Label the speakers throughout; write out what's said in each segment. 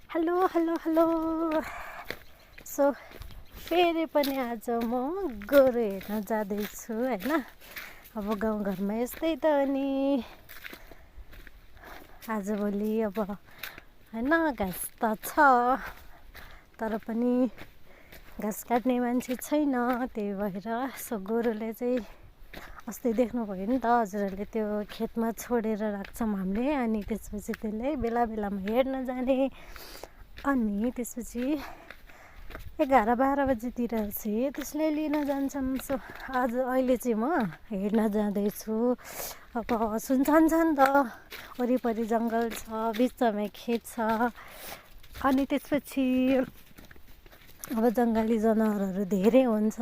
Speaker 1: Hello hello hello. So फेरि पनि आज म गोरु हेर्न जाँदैछु होइन। अब गाउँघरमा यस्तै त अनि आजभोलि अब होइन घाँस त छ तर पनि घाँस काट्ने मान्छे छैन, त्यही भएर सो गोरुले चाहिँ अस्ति देख्नुभयो नि त हजुरहरूले, त्यो खेतमा छोडेर राख्छौँ हामीले अनि त्यसपछि त्यसले बेला बेलामा हेर्न जाने। अनि त्यसपछि 11-12 बजीतिर चाहिँ त्यसले लिन जान्छौँ। सो आज अहिले चाहिँ म हेर्न जाँदैछु। अब सुनसान छ नि त, वरिपरि जङ्गल छ, बिचमा खेत छ अनि त्यसपछि अब जङ्गली जनावरहरू धेरै हुन्छ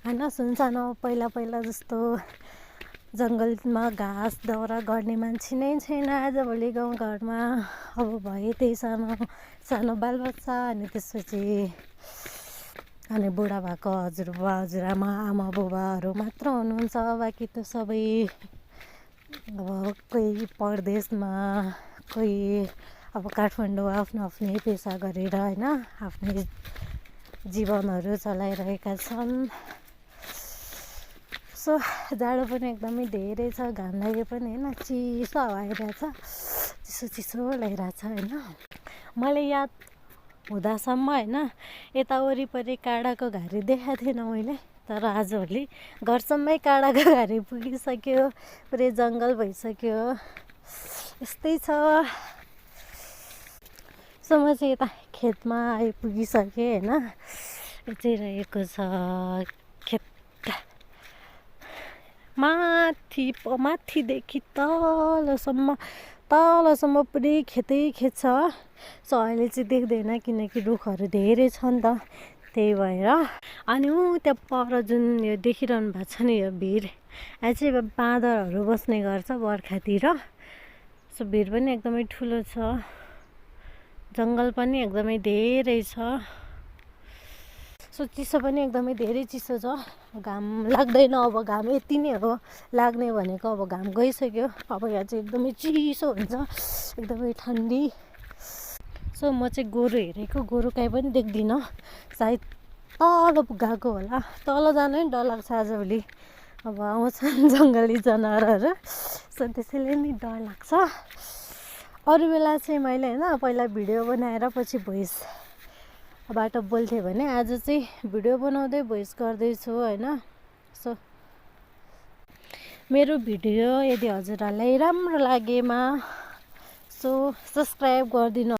Speaker 1: होइन। सुनसान हो, पहिला पहिला जस्तो जङ्गलमा घाँस दाउरा गर्ने मान्छे नै छैन आजभोलि गाउँघरमा। अब भए त्यही सानो सानो बालबच्चा अनि त्यसपछि अनि बुढा भएको हजुरबा हजुरआमा आमा बुबाहरू मात्र हुनुहुन्छ। बाँकी त सबै अब कोही परदेशमा, कोही अब काठमाडौँ आफ्नो आफ्नै पेसा गरेर होइन आफ्नै जीवनहरू चलाइरहेका छन्। सो जाडो पनि एकदमै धेरै छ, घाम लागे पनि होइन चिसो हावा आइरहेछ, चिसो चिसो लागिरहेछ होइन। मलाई याद हुँदासम्म होइन यता वरिपरि काँडाको घारी देखाएको थिएन मैले, तर आजभोलि घरसम्मै काँडाको घारी पुगिसक्यो, पुरै जङ्गल भइसक्यो, यस्तै छ। सो म चाहिँ यता खेतमा आइपुगिसकेँ होइन। यो चाहिँ रहेको छ खेत, माथिदेखि तलसम्म पुरै खेतै खेत छ। सो अहिले चाहिँ देख्दैन किनकि रुखहरू धेरै छ नि त, त्यही भएर। अनि त्यहाँ पर जुन यो देखिरहनु भएको छ नि यो भिर, यहाँ चाहिँ बाँदरहरू बस्ने गर्छ बर्खातिर। सो भिर पनि एकदमै ठुलो छ, जङ्गल पनि एकदमै धेरै छ। सो चिसो पनि एकदमै धेरै चिसो छ, घाम लाग्दैन। अब घाम यति नै हो लाग्ने भनेको, अब घाम गइसक्यो। अब यहाँ चाहिँ एकदमै चिसो हुन्छ, एकदमै ठन्डी। सो म चाहिँ गोरु हेरेको, गोरु कहीँ पनि देख्दिनँ, सायद तल गएको होला। तल जानु नै डर लाग्छ आजभोलि, अब आउँछन् जङ्गली जनावरहरू, सो त्यसैले नि डर लाग्छ। अरू बेला चाहिँ मैले होइन पहिला भिडियो बनाएर पछि भोइसबाट बोल्थेँ भने आज चाहिँ भिडियो बनाउँदै भोइस गर्दैछु होइन। सो मेरो भिडियो यदि हजुरहरूलाई राम्रो लागेमा सो सब्सक्राइब गरिदिनु।